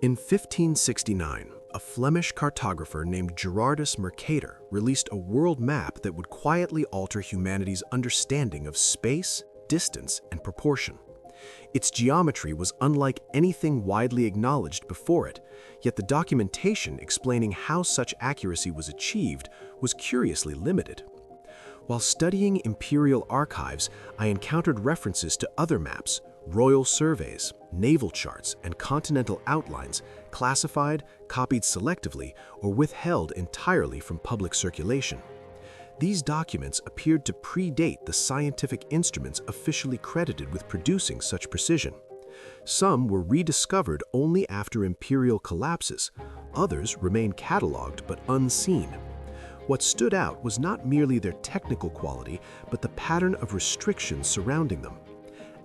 In 1569, a Flemish cartographer named Gerardus Mercator released a world map that would quietly alter humanity's understanding of space, distance, and proportion. Its geometry was unlike anything widely acknowledged before it, yet the documentation explaining how such accuracy was achieved was curiously limited. While studying imperial archives, I encountered references to other maps, royal surveys, naval charts, and continental outlines classified, copied selectively, or withheld entirely from public circulation. These documents appeared to predate the scientific instruments officially credited with producing such precision. Some were rediscovered only after imperial collapses, others remain catalogued but unseen. What stood out was not merely their technical quality, but the pattern of restrictions surrounding them.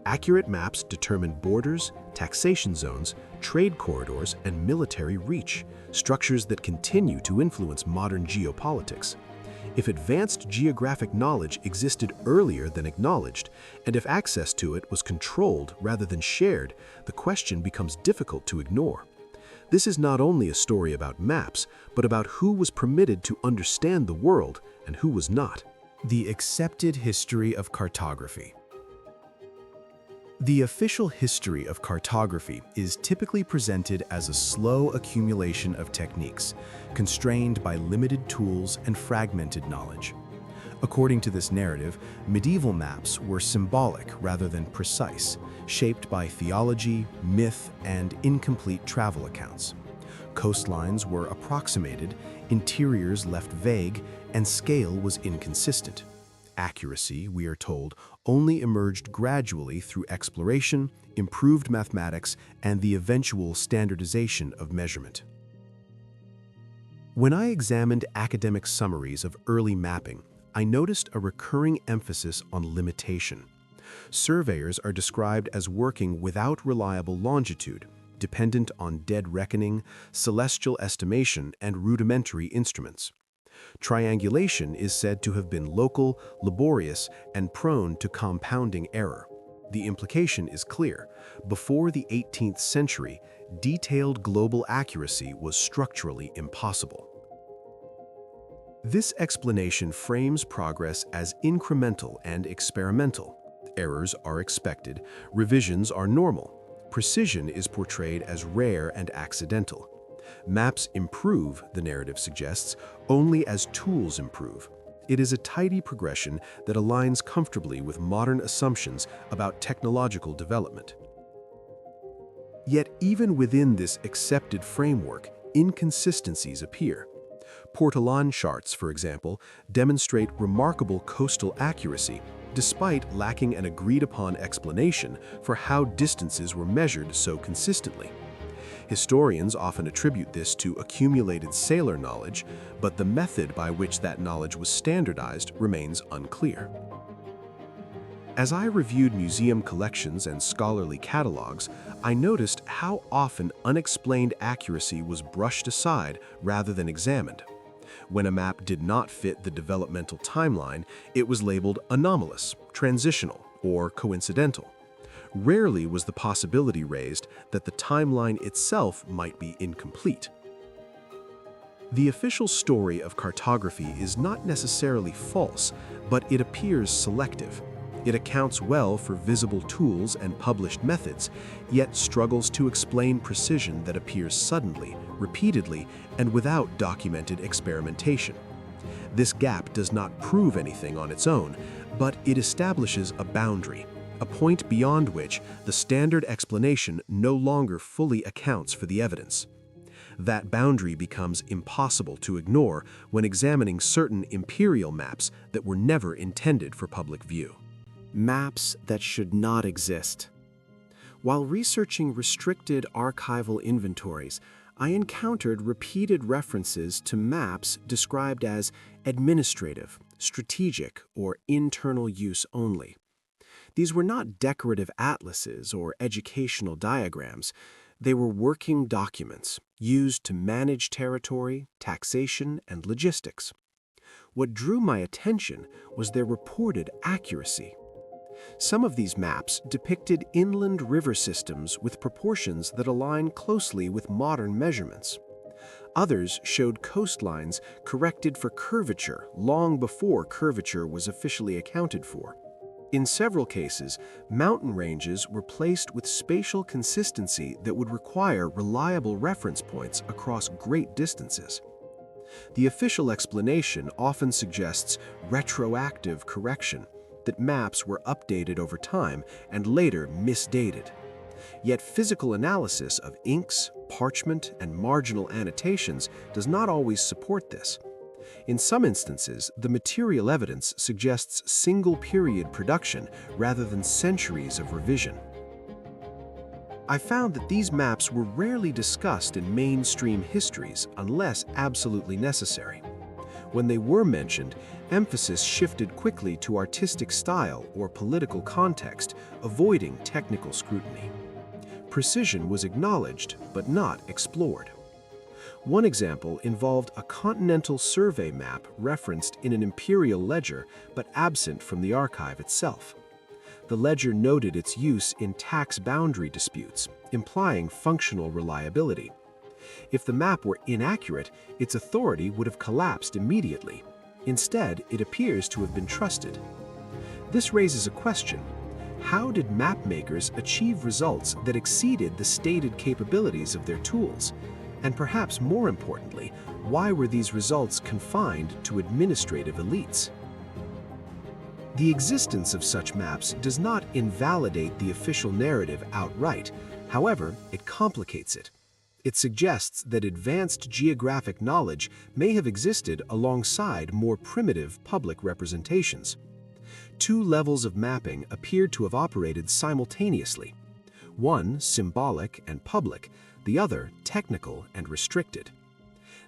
Accurate maps determined borders, taxation zones, trade corridors, and military reach, structures that continue to influence modern geopolitics. If advanced geographic knowledge existed earlier than acknowledged, and if access to it was controlled rather than shared, the question becomes difficult to ignore. This is not only a story about maps, but about who was permitted to understand the world and who was not. The accepted history of cartography. The official history of cartography is typically presented as a slow accumulation of techniques, constrained by limited tools and fragmented knowledge. According to this narrative, medieval maps were symbolic rather than precise, shaped by theology, myth, and incomplete travel accounts. Coastlines were approximated, interiors left vague, and scale was inconsistent. Accuracy, we are told, only emerged gradually through exploration, improved mathematics, and the eventual standardization of measurement. When I examined academic summaries of early mapping, I noticed a recurring emphasis on limitation. Surveyors are described as working without reliable longitude, dependent on dead reckoning, celestial estimation, and rudimentary instruments. Triangulation is said to have been local, laborious, and prone to compounding error. The implication is clear. Before the 18th century, detailed global accuracy was structurally impossible. This explanation frames progress as incremental and experimental. Errors are expected, revisions are normal. Precision is portrayed as rare and accidental. Maps improve, the narrative suggests, only as tools improve. It is a tidy progression that aligns comfortably with modern assumptions about technological development. Yet even within this accepted framework, inconsistencies appear. Portolan charts, for example, demonstrate remarkable coastal accuracy despite lacking an agreed-upon explanation for how distances were measured so consistently. Historians often attribute this to accumulated sailor knowledge, but the method by which that knowledge was standardized remains unclear. As I reviewed museum collections and scholarly catalogs, I noticed how often unexplained accuracy was brushed aside rather than examined. When a map did not fit the developmental timeline, it was labeled anomalous, transitional, or coincidental. Rarely was the possibility raised that the timeline itself might be incomplete. The official story of cartography is not necessarily false, but it appears selective. It accounts well for visible tools and published methods, yet struggles to explain precision that appears suddenly, repeatedly, and without documented experimentation. This gap does not prove anything on its own, but it establishes a boundary, a point beyond which the standard explanation no longer fully accounts for the evidence. That boundary becomes impossible to ignore when examining certain imperial maps that were never intended for public view. Maps that should not exist. While researching restricted archival inventories, I encountered repeated references to maps described as administrative, strategic, or internal use only. These were not decorative atlases or educational diagrams. They were working documents used to manage territory, taxation, and logistics. What drew my attention was their reported accuracy. Some of these maps depicted inland river systems with proportions that align closely with modern measurements. Others showed coastlines corrected for curvature long before curvature was officially accounted for. In several cases, mountain ranges were placed with spatial consistency that would require reliable reference points across great distances. The official explanation often suggests retroactive correction, that maps were updated over time and later misdated. Yet physical analysis of inks, parchment, and marginal annotations does not always support this. In some instances, the material evidence suggests single-period production rather than centuries of revision. I found that these maps were rarely discussed in mainstream histories unless absolutely necessary. When they were mentioned, emphasis shifted quickly to artistic style or political context, avoiding technical scrutiny. Precision was acknowledged, but not explored. One example involved a continental survey map referenced in an imperial ledger, but absent from the archive itself. The ledger noted its use in tax boundary disputes, implying functional reliability. If the map were inaccurate, its authority would have collapsed immediately. Instead, it appears to have been trusted. This raises a question. How did mapmakers achieve results that exceeded the stated capabilities of their tools? And perhaps more importantly, why were these results confined to administrative elites? The existence of such maps does not invalidate the official narrative outright. However, it complicates it. It suggests that advanced geographic knowledge may have existed alongside more primitive public representations. Two levels of mapping appeared to have operated simultaneously. One symbolic and public, the other technical and restricted.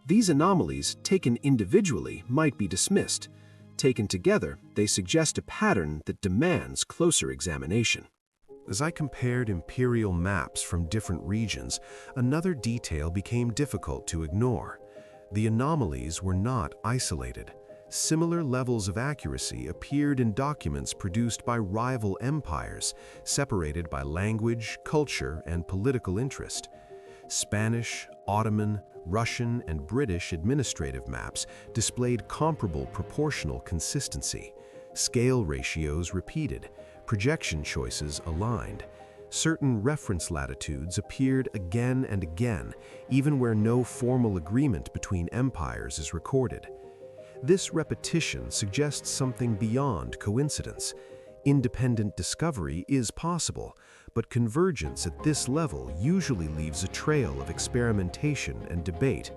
These anomalies, taken individually, might be dismissed. Taken together, they suggest a pattern that demands closer examination. As I compared imperial maps from different regions, another detail became difficult to ignore. The anomalies were not isolated. Similar levels of accuracy appeared in documents produced by rival empires, separated by language, culture, and political interest. Spanish, Ottoman, Russian, and British administrative maps displayed comparable proportional consistency. Scale ratios repeated, projection choices aligned. Certain reference latitudes appeared again and again, even where no formal agreement between empires is recorded. This repetition suggests something beyond coincidence. Independent discovery is possible, but convergence at this level usually leaves a trail of experimentation and debate.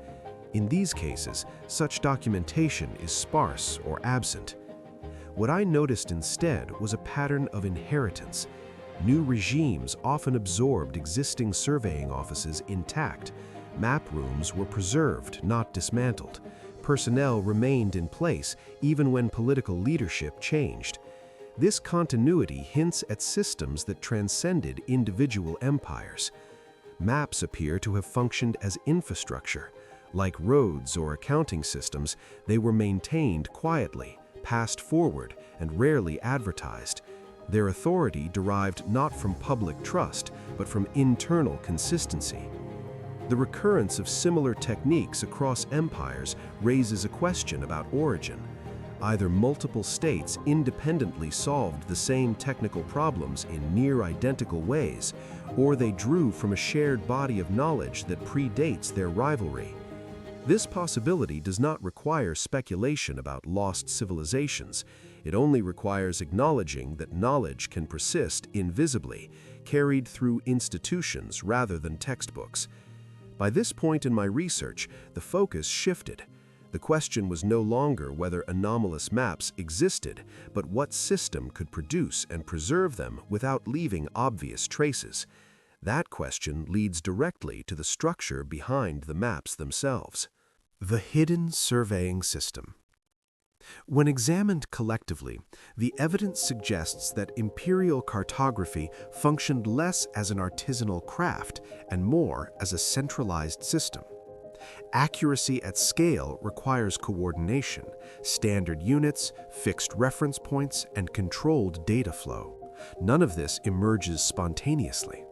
In these cases, such documentation is sparse or absent. What I noticed instead was a pattern of inheritance. New regimes often absorbed existing surveying offices intact. Map rooms were preserved, not dismantled. Personnel remained in place even when political leadership changed. This continuity hints at systems that transcended individual empires. Maps appear to have functioned as infrastructure. Like roads or accounting systems, they were maintained quietly, passed forward, and rarely advertised. Their authority derived not from public trust, but from internal consistency. The recurrence of similar techniques across empires raises a question about origin. Either multiple states independently solved the same technical problems in near-identical ways, or they drew from a shared body of knowledge that predates their rivalry. This possibility does not require speculation about lost civilizations. It only requires acknowledging that knowledge can persist invisibly, carried through institutions rather than textbooks. By this point in my research, the focus shifted. The question was no longer whether anomalous maps existed, but what system could produce and preserve them without leaving obvious traces. That question leads directly to the structure behind the maps themselves. The hidden surveying system. When examined collectively, the evidence suggests that imperial cartography functioned less as an artisanal craft and more as a centralized system. Accuracy at scale requires coordination, standard units, fixed reference points, and controlled data flow. None of this emerges spontaneously.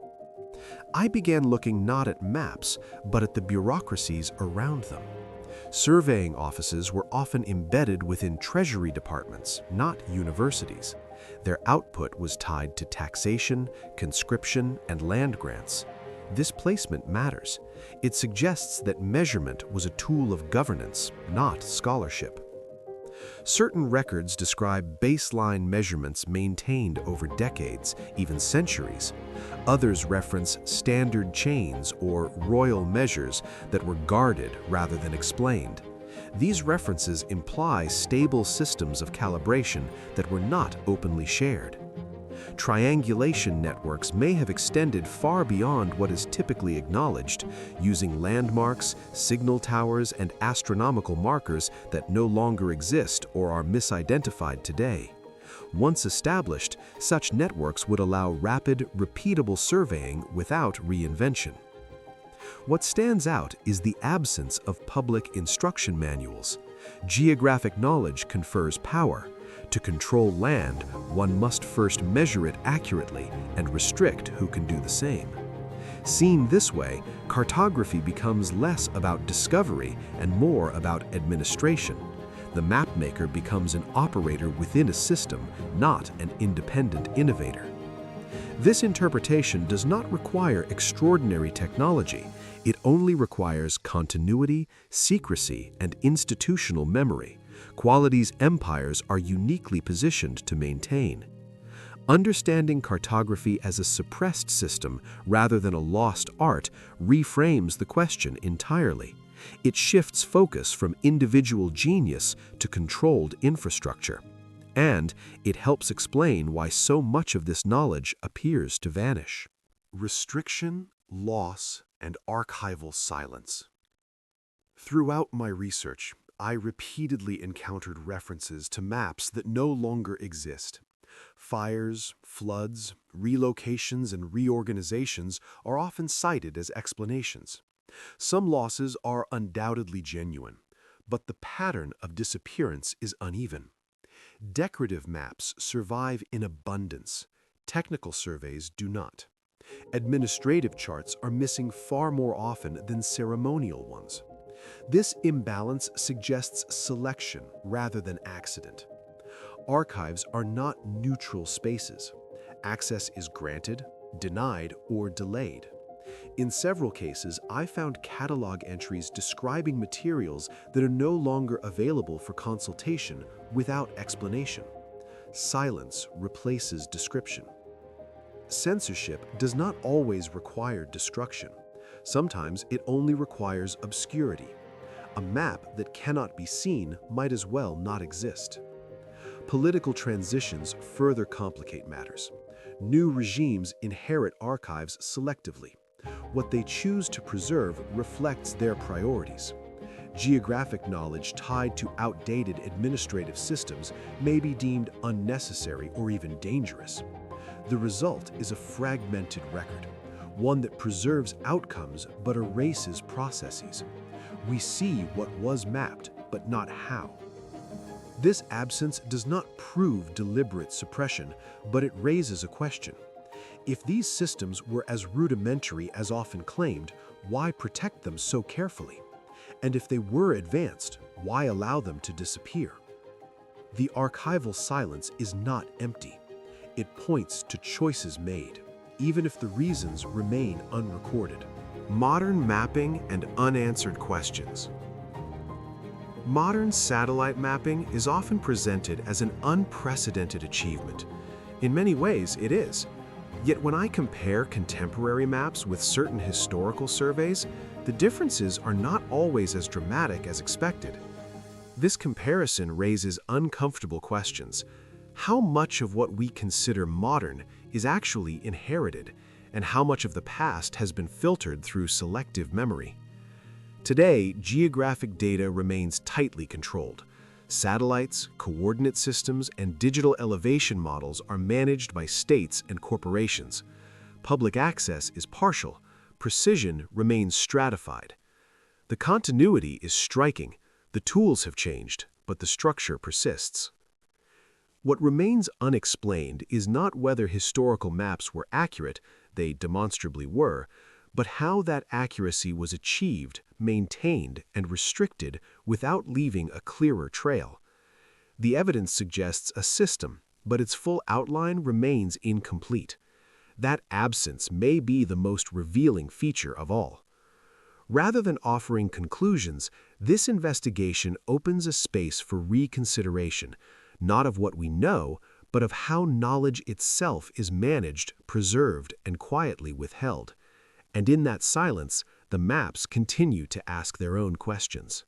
I began looking not at maps, but at the bureaucracies around them. Surveying offices were often embedded within treasury departments, not universities. Their output was tied to taxation, conscription, and land grants. This placement matters. It suggests that measurement was a tool of governance, not scholarship. Certain records describe baseline measurements maintained over decades, even centuries. Others reference standard chains or royal measures that were guarded rather than explained. These references imply stable systems of calibration that were not openly shared. Triangulation networks may have extended far beyond what is typically acknowledged, using landmarks, signal towers, and astronomical markers that no longer exist or are misidentified today. Once established, such networks would allow rapid, repeatable surveying without reinvention. What stands out is the absence of public instruction manuals. Geographic knowledge confers power. To control land, one must first measure it accurately and restrict who can do the same. Seen this way, cartography becomes less about discovery and more about administration. The mapmaker becomes an operator within a system, not an independent innovator. This interpretation does not require extraordinary technology. It only requires continuity, secrecy, and institutional memory, qualities empires are uniquely positioned to maintain. Understanding cartography as a suppressed system rather than a lost art reframes the question entirely. It shifts focus from individual genius to controlled infrastructure. And it helps explain why so much of this knowledge appears to vanish. Restriction, loss, and archival silence. Throughout my research, I repeatedly encountered references to maps that no longer exist. Fires, floods, relocations, and reorganizations are often cited as explanations. Some losses are undoubtedly genuine, but the pattern of disappearance is uneven. Decorative maps survive in abundance. Technical surveys do not. Administrative charts are missing far more often than ceremonial ones. This imbalance suggests selection rather than accident. Archives are not neutral spaces. Access is granted, denied, or delayed. In several cases, I found catalog entries describing materials that are no longer available for consultation without explanation. Silence replaces description. Censorship does not always require destruction. Sometimes it only requires obscurity. A map that cannot be seen might as well not exist. Political transitions further complicate matters. New regimes inherit archives selectively. What they choose to preserve reflects their priorities. Geographic knowledge tied to outdated administrative systems may be deemed unnecessary or even dangerous. The result is a fragmented record, one that preserves outcomes but erases processes. We see what was mapped, but not how. This absence does not prove deliberate suppression, but it raises a question. If these systems were as rudimentary as often claimed, why protect them so carefully? And if they were advanced, why allow them to disappear? The archival silence is not empty. It points to choices made, even if the reasons remain unrecorded. Modern mapping and unanswered questions. Modern satellite mapping is often presented as an unprecedented achievement. In many ways, it is. Yet when I compare contemporary maps with certain historical surveys, the differences are not always as dramatic as expected. This comparison raises uncomfortable questions. How much of what we consider modern is actually inherited, and how much of the past has been filtered through selective memory? Today, geographic data remains tightly controlled. Satellites, coordinate systems, and digital elevation models are managed by states and corporations. Public access is partial. Precision remains stratified. The continuity is striking. The tools have changed, but the structure persists. What remains unexplained is not whether historical maps were accurate, they demonstrably were, but how that accuracy was achieved, maintained, and restricted without leaving a clearer trail. The evidence suggests a system, but its full outline remains incomplete. That absence may be the most revealing feature of all. Rather than offering conclusions, this investigation opens a space for reconsideration, not of what we know, but of how knowledge itself is managed, preserved, and quietly withheld. And in that silence, the maps continue to ask their own questions.